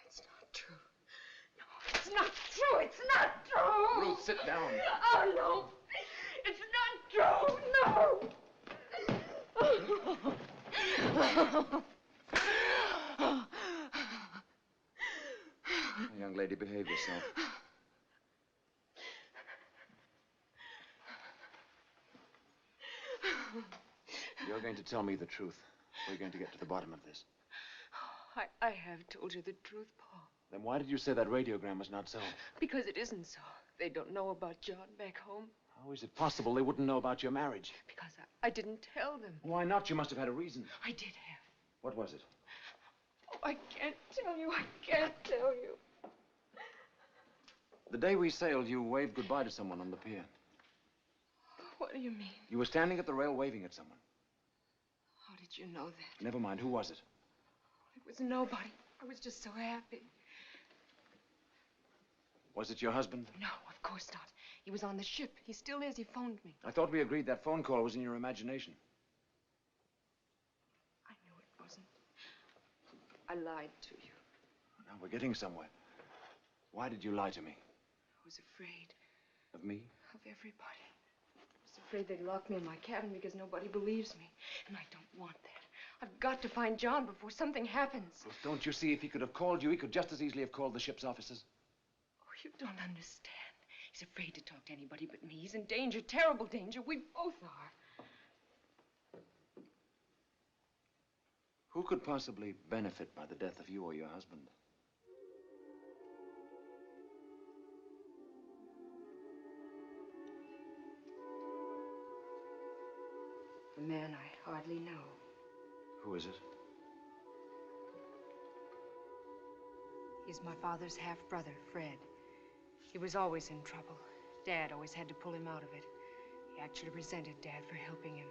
It's not true. No, it's not true. It's not true. Ruth, sit down. Oh, no. It's not true. No. Young lady, behave yourself. You're going to tell me the truth. We're going to get to the bottom of this. I have told you the truth, Paul. Then why did you say that radiogram was not so? Because it isn't so. They don't know about John back home. How is it possible they wouldn't know about your marriage? Because I didn't tell them. Why not? You must have had a reason. I did have. What was it? Oh, I can't tell you. I can't tell you. The day we sailed, you waved goodbye to someone on the pier. What do you mean? You were standing at the rail waving at someone. How did you know that? Never mind. Who was it? It was nobody. I was just so happy. Was it your husband? No, of course not. He was on the ship. He still is. He phoned me. I thought we agreed that phone call was in your imagination. I knew it wasn't. I lied to you. Now we're getting somewhere. Why did you lie to me? I was afraid Of me? of everybody. I was afraid they'd lock me in my cabin because nobody believes me. And I don't want that. I've got to find John before something happens. Well, don't you see, if he could have called you, he could just as easily have called the ship's officers. Oh, you don't understand. He's afraid to talk to anybody but me. He's in danger, terrible danger. We both are. Who could possibly benefit by the death of you or your husband? A man I hardly know. Who is it? He's my father's half-brother, Fred. He was always in trouble. Dad always had to pull him out of it. He actually resented Dad for helping him.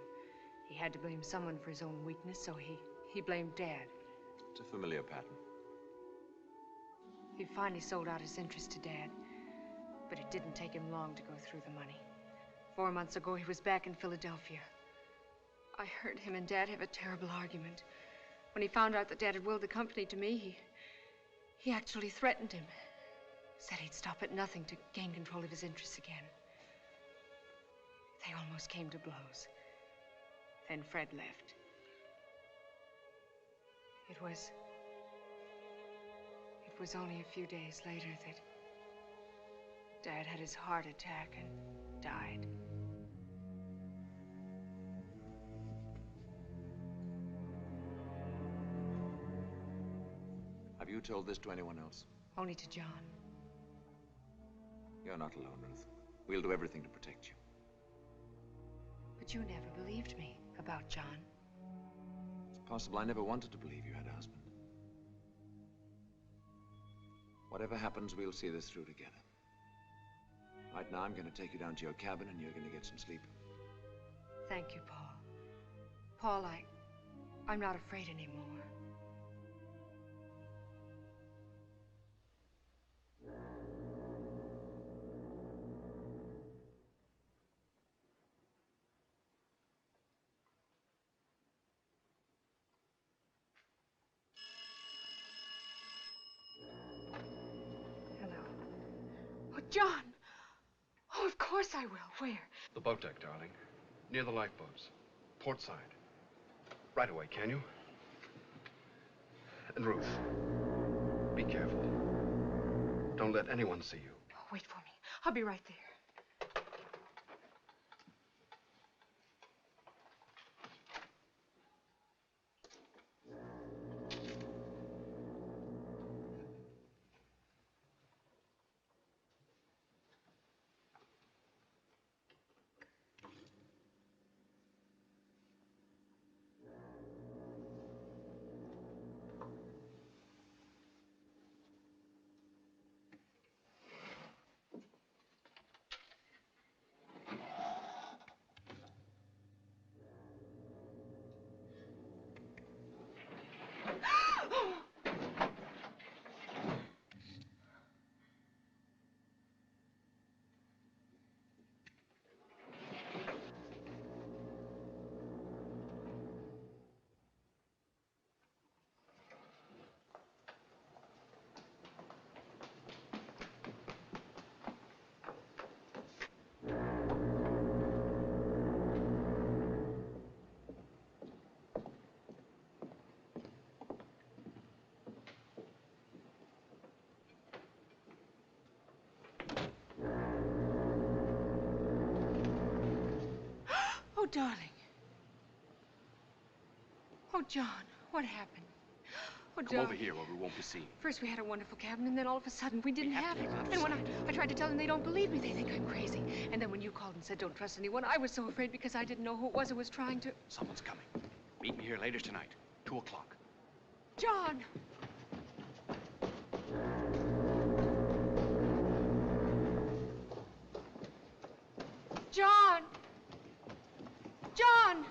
He had to blame someone for his own weakness, so he blamed Dad. It's a familiar pattern. He finally sold out his interest to Dad, but it didn't take him long to go through the money. 4 months ago, he was back in Philadelphia. I heard him and Dad have a terrible argument. When he found out that Dad had willed the company to me, he actually threatened him. Said he'd stop at nothing to gain control of his interests again. They almost came to blows. Then Fred left. It was only a few days later that Dad had his heart attack and died. Have you told this to anyone else? Only to John. You're not alone, Ruth. We'll do everything to protect you. But you never believed me about John. It's possible I never wanted to believe you had a husband. Whatever happens, we'll see this through together. Right now, I'm going to take you down to your cabin, and you're going to get some sleep. Thank you, Paul. Paul, I'm not afraid anymore. John! Oh, of course I will. Where? The boat deck, darling. Near the lifeboats. Port side. Right away, can you? And Ruth, be careful. Don't let anyone see you. Oh, wait for me. I'll be right there. Oh, darling. Oh, John, what happened? Oh, Come over here where we won't be seen. First we had a wonderful cabin, and then all of a sudden we didn't have it. And when I tried to tell them, they don't believe me. They think I'm crazy. And then when you called and said don't trust anyone, I was so afraid because I didn't know who it was trying to... Someone's coming. Meet me here later tonight, 2 o'clock. John! John! John!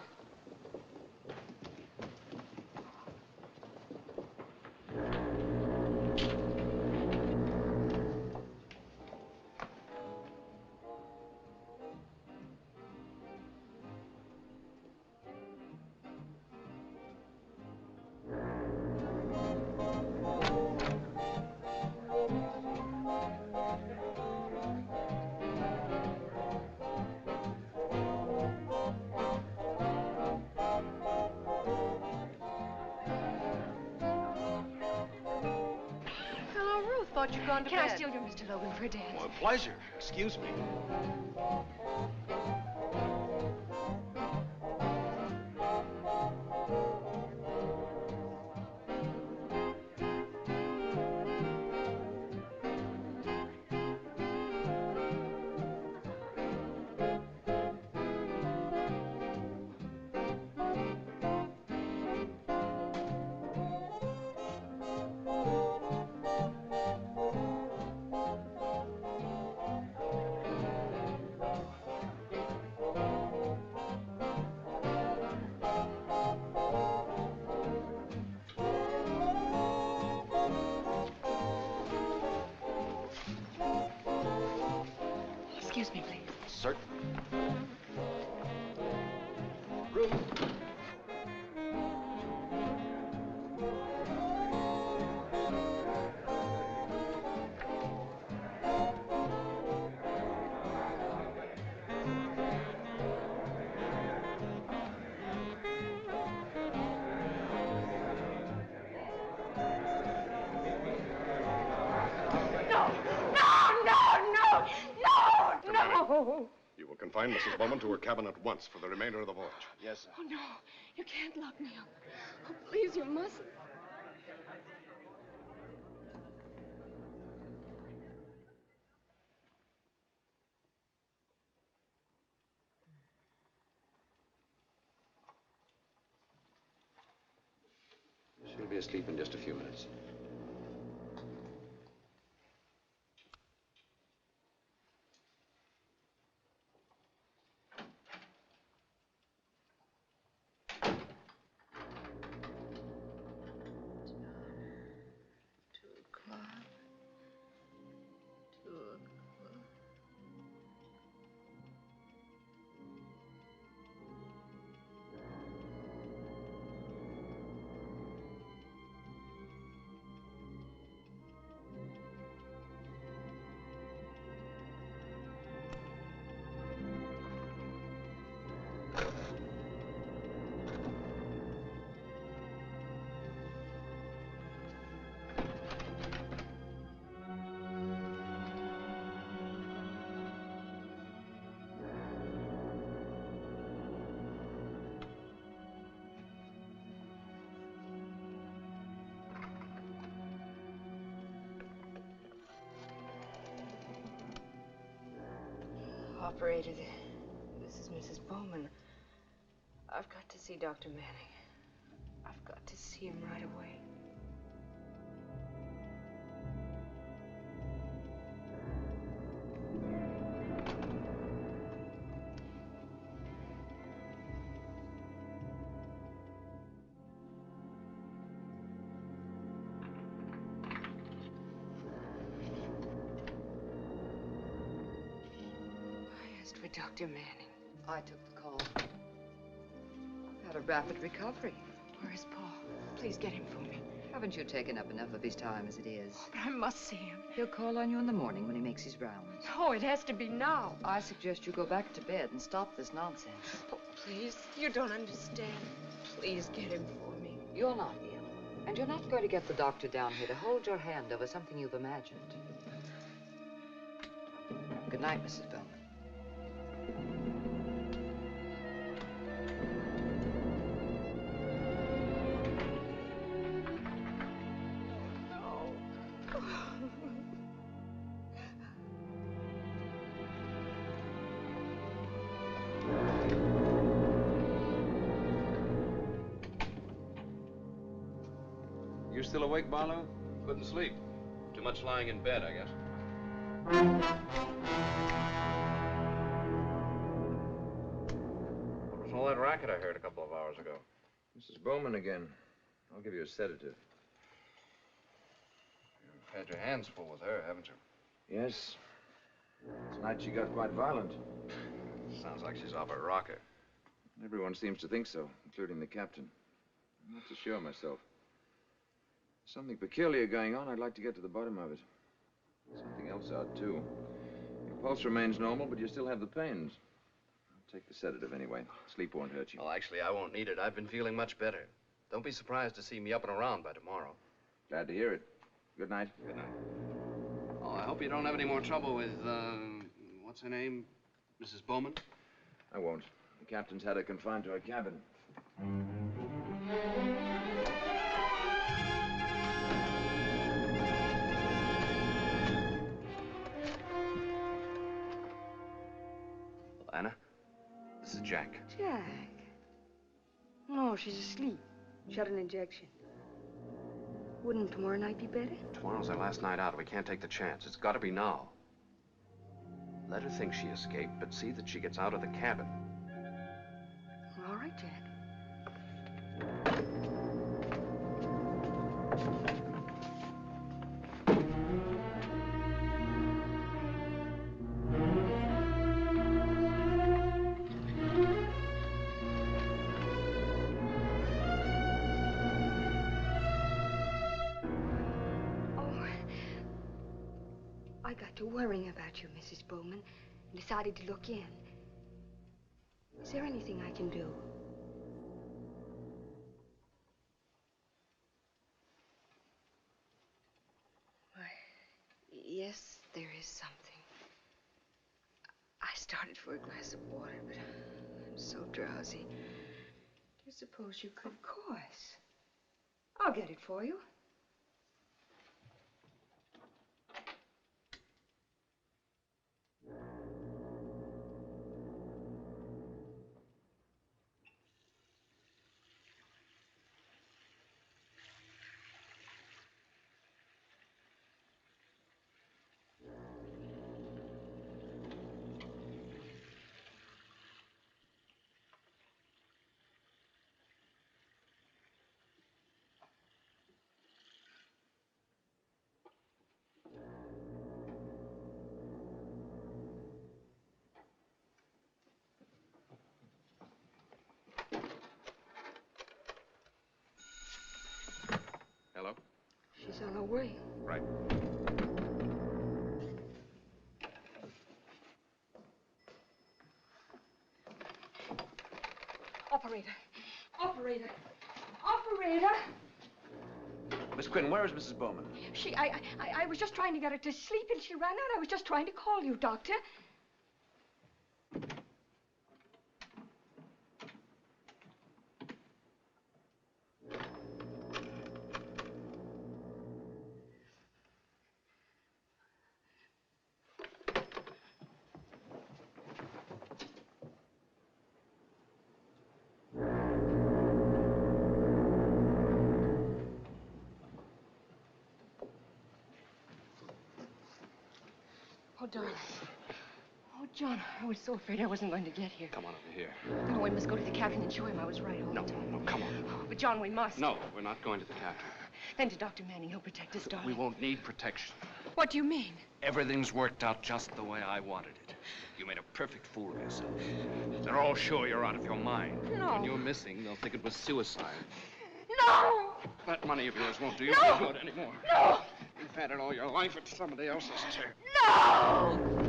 thought you'd gone to Can bed. I steal your Mr. Logan for a dance? My pleasure. Excuse me. Excuse me, please. Certain. Ruth. No! You will confine Mrs. Bowman to her cabin at once for the remainder of the voyage. Yes, sir. Oh, no. You can't lock me up. Oh, please, you mustn't. She'll be asleep in just a few minutes. Operator, this is Mrs. Bowman. I've got to see Dr. Manning. I've got to see him right away. For Dr. Manning. I took the call. Had a rapid recovery. Where is Paul? Please get him for me. Haven't you taken up enough of his time as it is? But I must see him. He'll call on you in the morning when he makes his rounds. No, it has to be now. I suggest you go back to bed and stop this nonsense. Oh, please, you don't understand. Please get him for me. You're not ill, and you're not going to get the doctor down here to hold your hand over something you've imagined. Good night, Mrs. Bowman. You still awake, Barlow? Couldn't sleep. Too much lying in bed, I guess. What was all that racket I heard a couple of hours ago? Mrs. Bowman again. I'll give you a sedative. You've had your hands full with her, haven't you? Yes. Tonight she got quite violent. Sounds like she's off her rocker. Everyone seems to think so, including the captain. I'm not so sure myself. Something peculiar going on. I'd like to get to the bottom of it. Something else odd, too. Your pulse remains normal, but you still have the pains. I'll take the sedative anyway. Sleep won't hurt you. Well, actually, I won't need it. I've been feeling much better. Don't be surprised to see me up and around by tomorrow. Glad to hear it. Good night. Good night. Oh, I hope you don't have any more trouble with, what's her name? Mrs. Bowman? I won't. The captain's had her confined to her cabin. Anna, this is Jack. Jack? No, she's asleep. She had an injection. Wouldn't tomorrow night be better? Tomorrow's our last night out. We can't take the chance. It's got to be now. Let her think she escaped, but see that she gets out of the cabin. All right, Jack. I got to worrying about you, Mrs. Bowman, and decided to look in. Is there anything I can do? Why, yes, there is something. I started for a glass of water, but I'm so drowsy. Do you suppose you could? Of course. I'll get it for you. Hello? She's on her way. Right. Operator! Operator! Operator! Miss Quinn, where is Mrs. Bowman? I was just trying to get her to sleep and she ran out. I was just trying to call you, Doctor. Oh, darling. Oh, John, I was so afraid I wasn't going to get here. Come on over here. No, we must go to the captain and show him I was right all the time. No, come on. Oh, but, John, we must. No, we're not going to the captain. Then to Dr. Manning. He'll protect us, darling. We won't need protection. What do you mean? Everything's worked out just the way I wanted it. You made a perfect fool of yourself. They're all sure you're out of your mind. No. When you're missing, they'll think it was suicide. No! That money of yours won't do you No! any good anymore. No! You've had it all your life. It's somebody else's turn. No!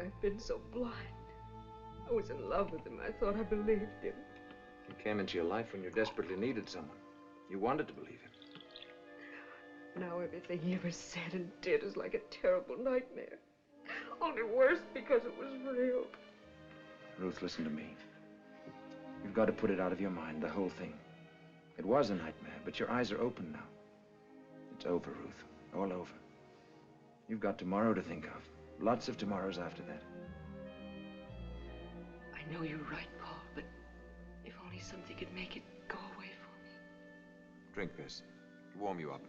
I've been so blind. I was in love with him. I thought I believed him. He came into your life when you desperately needed someone. You wanted to believe him. Now everything he ever said and did is like a terrible nightmare. Only worse because it was real. Ruth, listen to me. You've got to put it out of your mind, the whole thing. It was a nightmare, but your eyes are open now. It's over, Ruth. All over. You've got tomorrow to think of. Lots of tomorrows after that. I know you're right, Paul, but if only something could make it go away for me. Drink this. It'll warm you up.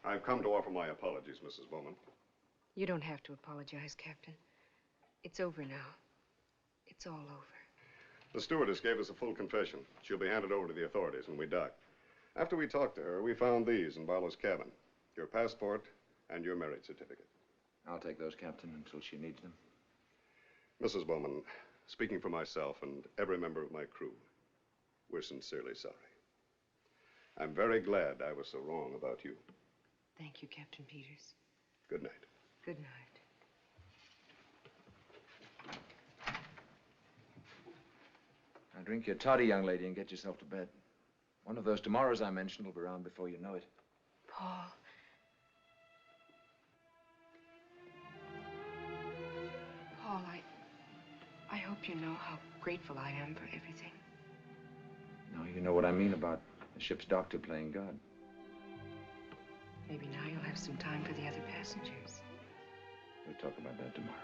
I've come to offer my apologies, Mrs. Bowman. You don't have to apologize, Captain. It's over now. It's all over. The stewardess gave us a full confession. She'll be handed over to the authorities when we dock. After we talked to her, we found these in Barlow's cabin. Your passport and your marriage certificate. I'll take those, Captain, until she needs them. Mrs. Bowman, speaking for myself and every member of my crew, we're sincerely sorry. I'm very glad I was so wrong about you. Thank you, Captain Peters. Good night. Good night. Now drink your toddy, young lady, and get yourself to bed. One of those tomorrows I mentioned will be around before you know it. Paul. Paul, I hope you know how grateful I am for everything. Now you know what I mean about the ship's doctor playing God. Maybe now you'll have some time for the other passengers. We'll talk about that tomorrow.